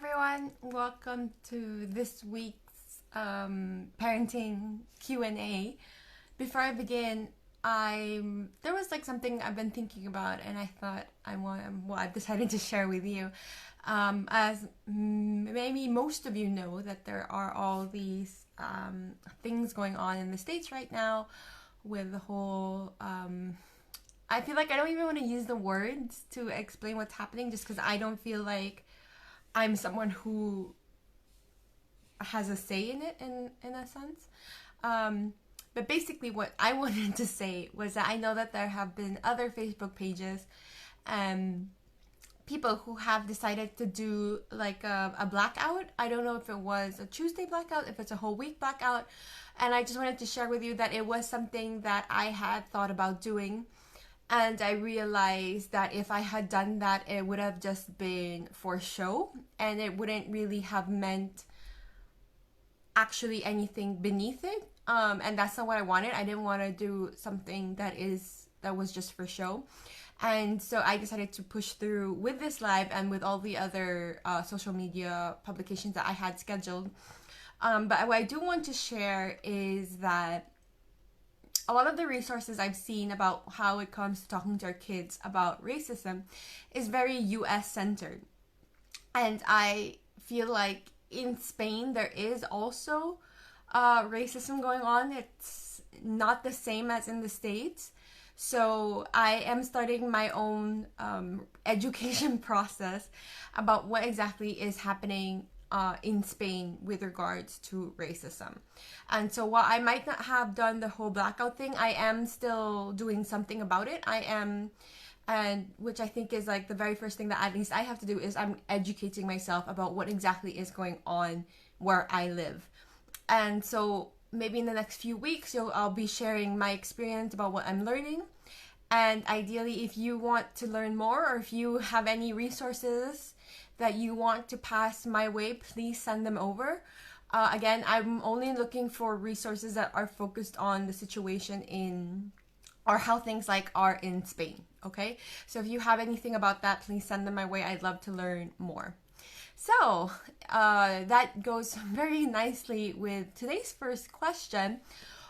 everyone, welcome to this week's parenting Q&A. Before I begin, there was something I've been thinking about, and I thought I've decided to share with you. As maybe most of you know, that there are all these things going on in the States right now with the whole I feel like I don't even want to use the words to explain what's happening, just because I don't feel like I'm someone who has a say in it in a sense. But basically what I wanted to say was that I know that there have been other Facebook pages and people who have decided to do a blackout. I don't know if it was a Tuesday blackout, if it's a whole week blackout. And I just wanted to share with you that it was something that I had thought about doing. And I realized that if I had done that, it would have just been for show, and it wouldn't really have meant actually anything beneath it. And that's not what I wanted. I didn't want to do something that was just for show. And so I decided to push through with this live and with all the other social media publications that I had scheduled. But what I do want to share is that a lot of the resources I've seen about how it comes to talking to our kids about racism is very US centered. And I feel like in Spain there is also racism going on. It's not the same as in the States. So I am starting my own education process about what exactly is happening in Spain with regards to racism. And so while I might not have done the whole blackout thing, I am still doing something about it. And which I think is the very first thing that at least I have to do is I'm educating myself about what exactly is going on where I live. And so maybe in the next few weeks, I'll be sharing my experience about what I'm learning. And ideally, if you want to learn more, or if you have any resources that you want to pass my way, please send them over. Again, I'm only looking for resources that are focused on the situation or how things are in Spain, okay? So if you have anything about that, please send them my way. I'd love to learn more. So that goes very nicely with today's first question,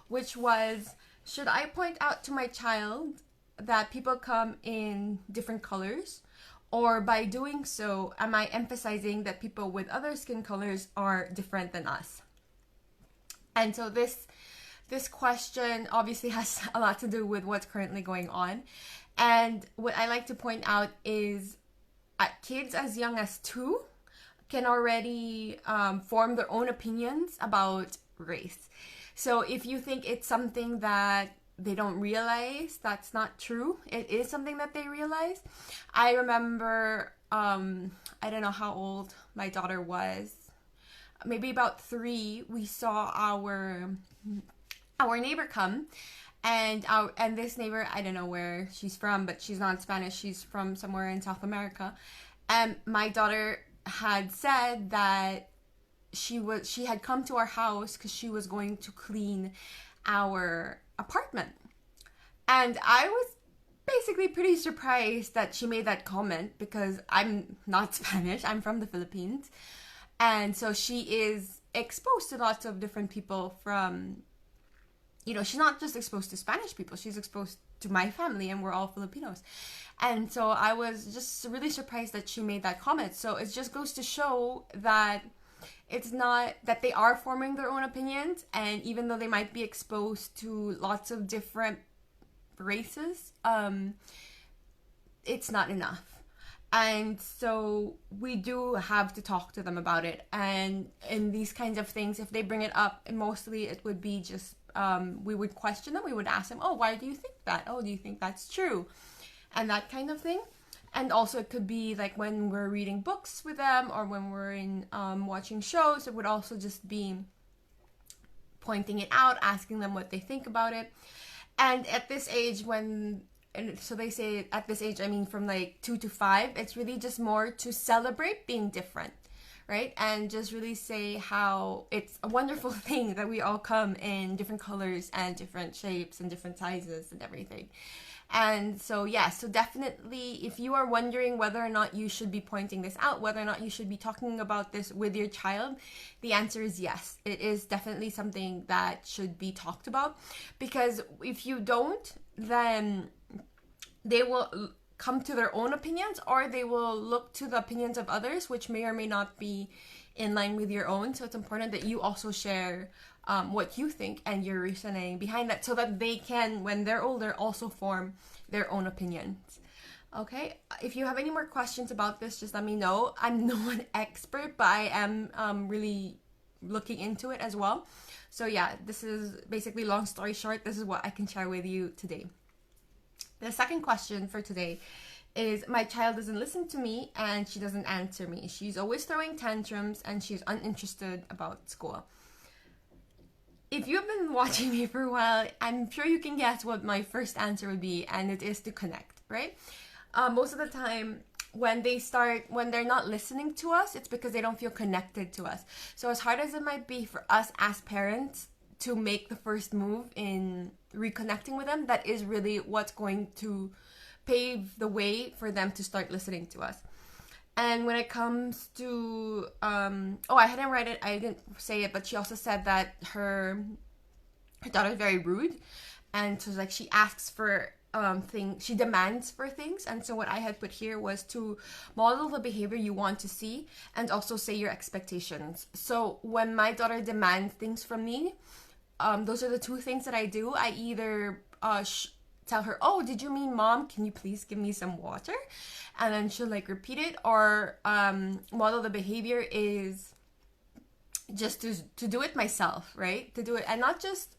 which was, should I point out to my child that people come in different colors? Or by doing so, am I emphasizing that people with other skin colors are different than us? And so this question obviously has a lot to do with what's currently going on. And what I like to point out is kids as young as 2 can already form their own opinions about race. So if you think it's something that they don't realize, that's not true. It is something that they realize. I remember, I don't know how old my daughter was, maybe about 3, we saw our neighbor come, and this neighbor, I don't know where she's from, but she's not Spanish, she's from somewhere in South America. And my daughter had said that she had come to our house because she was going to clean our apartment. And I was basically pretty surprised that she made that comment, because I'm not Spanish, I'm from the Philippines. And so she is exposed to lots of different people from, she's not just exposed to Spanish people, she's exposed to my family, and we're all Filipinos. And so I was just really surprised that she made that comment. So it just goes to show that it's not that they are forming their own opinions, and even though they might be exposed to lots of different races, it's not enough. And so we do have to talk to them about it. And in these kinds of things, if they bring it up, mostly it would be just we would question them. We would ask them, oh, why do you think that? Oh, do you think that's true? And that kind of thing. And also it could be when we're reading books with them, or when we're in watching shows, it would also just be pointing it out, asking them what they think about it. And at this age, so they say at this age, I mean from 2 to 5, it's really just more to celebrate being different, right? And just really say how it's a wonderful thing that we all come in different colors and different shapes and different sizes and everything. And so, yeah, so definitely if you are wondering whether or not you should be pointing this out, whether or not you should be talking about this with your child, the answer is yes. It is definitely something that should be talked about, because if you don't, then they will come to their own opinions, or they will look to the opinions of others, which may or may not be in line with your own. So it's important that you also share what you think and your reasoning behind that, so that they can, when they're older, also form their own opinions. Okay, if you have any more questions about this, just let me know. I'm no an expert, but I am really looking into it as well. So yeah, this is basically, long story short, this is what I can share with you today. The second question for today is, my child doesn't listen to me and she doesn't answer me. She's always throwing tantrums and she's uninterested about school. If you've been watching me for a while, I'm sure you can guess what my first answer would be, and it is to connect, right? Most of the time, when they're not listening to us, it's because they don't feel connected to us. So as hard as it might be for us as parents to make the first move in reconnecting with them, that is really what's going to pave the way for them to start listening to us. And when it comes to, I hadn't read it, I didn't say it, but she also said that her daughter is very rude. And so like, she asks for things, she demands for things. And so what I had put here was to model the behavior you want to see, and also say your expectations. So when my daughter demands things from me, those are the two things that I do. I either tell her, oh, did you mean mom? Can you please give me some water? And then she'll like repeat it. Or model the behavior is just to do it myself, right? To do it, and not just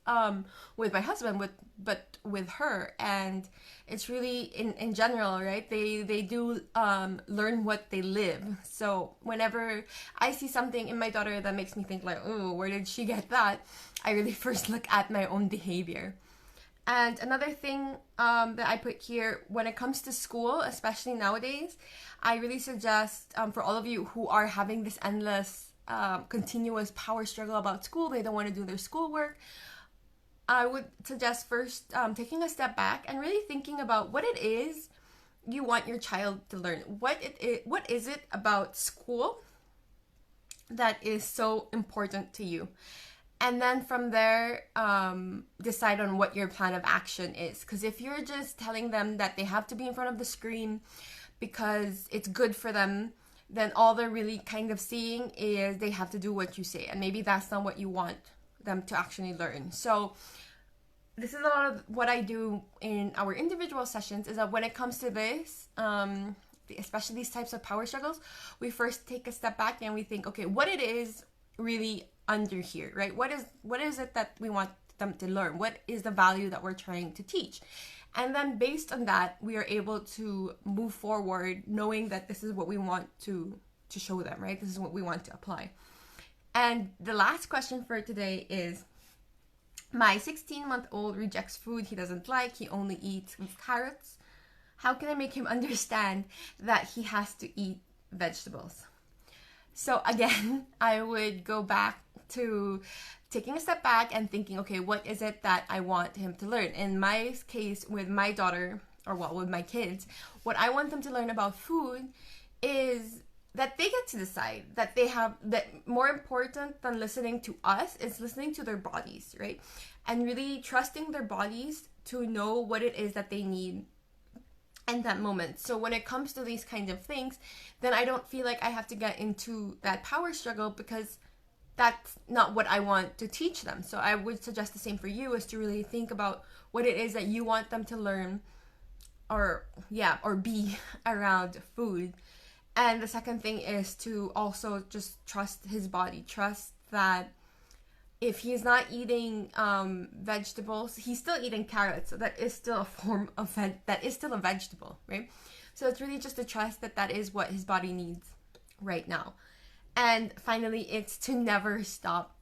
with my husband, but with her. And it's really in general, right? They do learn what they live. So whenever I see something in my daughter that makes me think like, oh, where did she get that? I really first look at my own behavior. And another thing that I put here, when it comes to school, especially nowadays, I really suggest for all of you who are having this endless, continuous power struggle about school, they don't want to do their schoolwork, I would suggest first taking a step back and really thinking about what it is you want your child to learn. What is it about school that is so important to you? And then from there, decide on what your plan of action is. Because if you're just telling them that they have to be in front of the screen because it's good for them, then all they're really kind of seeing is they have to do what you say. And maybe that's not what you want them to actually learn. So this is a lot of what I do in our individual sessions, is that when it comes to this, especially these types of power struggles, we first take a step back and we think, okay, what it is really under here, right? What is it that we want them to learn? What is the value that we're trying to teach? And then based on that, we are able to move forward knowing that this is what we want to show them, right? This is what we want to apply. And the last question for today is, my 16-month-old rejects food he doesn't like. He only eats carrots. How can I make him understand that he has to eat vegetables? So again, I would go back to taking a step back and thinking, okay, what is it that I want him to learn? In my case, with my daughter, or well, with my kids, what I want them to learn about food is that they get to decide, that they have, that more important than listening to us is listening to their bodies, right? And really trusting their bodies to know what it is that they need in that moment. So when it comes to these kinds of things, then I don't feel like I have to get into that power struggle, because that's not what I want to teach them. So I would suggest the same for you, is to really think about what it is that you want them to learn or be around food. And the second thing is to also just trust his body. Trust that if he's not eating vegetables, he's still eating carrots. So that is still a form of that is still a vegetable, right? So it's really just to trust that that is what his body needs right now. And finally, it's to never stop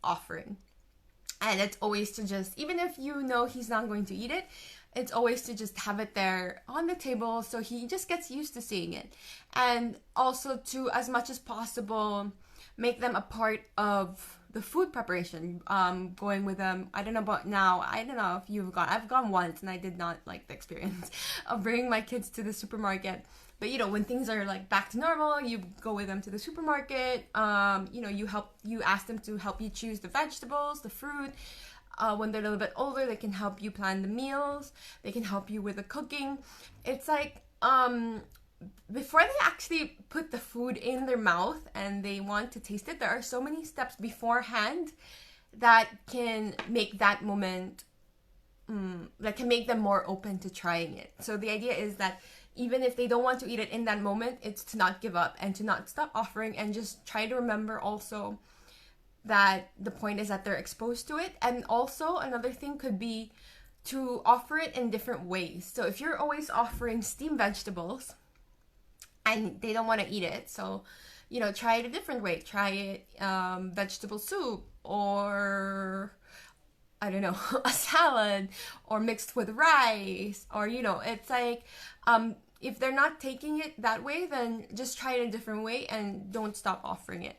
offering. And it's always to just, even if you know he's not going to eat it, it's always to just have it there on the table so he just gets used to seeing it. And also to, as much as possible, make them a part of the food preparation. Going with them, I don't know about now, I don't know if you've gone, I've gone once and I did not like the experience of bringing my kids to the supermarket. But you know, when things are like back to normal, you go with them to the supermarket. You know, you ask them to help you choose the vegetables, the fruit. When they're a little bit older, they can help you plan the meals. They can help you with the cooking. It's like, before they actually put the food in their mouth and they want to taste it, there are so many steps beforehand that can make that moment, that can make them more open to trying it. So the idea is that even if they don't want to eat it in that moment, it's to not give up and to not stop offering, and just try to remember also that the point is that they're exposed to it. And also another thing could be to offer it in different ways. So if you're always offering steamed vegetables and they don't want to eat it, so you know, try it a different way. Try it vegetable soup, or I don't know, a salad, or mixed with rice, or you know, it's like, if they're not taking it that way, then just try it a different way and don't stop offering it.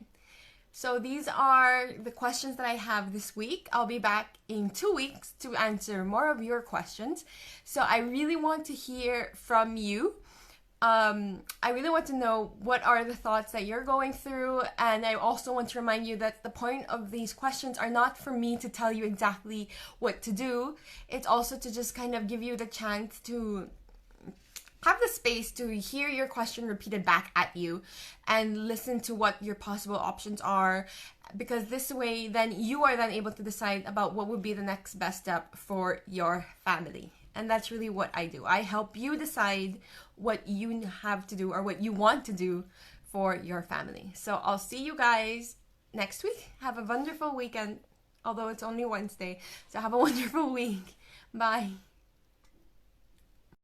So these are the questions that I have this week. I'll be back in 2 weeks to answer more of your questions. So I really want to hear from you. I really want to know what are the thoughts that you're going through, and I also want to remind you that the point of these questions are not for me to tell you exactly what to do. It's also to just kind of give you the chance to have the space to hear your question repeated back at you and listen to what your possible options are, because this way then you are then able to decide about what would be the next best step for your family. And that's really what I do. I help you decide what you have to do or what you want to do for your family. So I'll see you guys next week. Have a wonderful weekend, although it's only Wednesday. So have a wonderful week. Bye.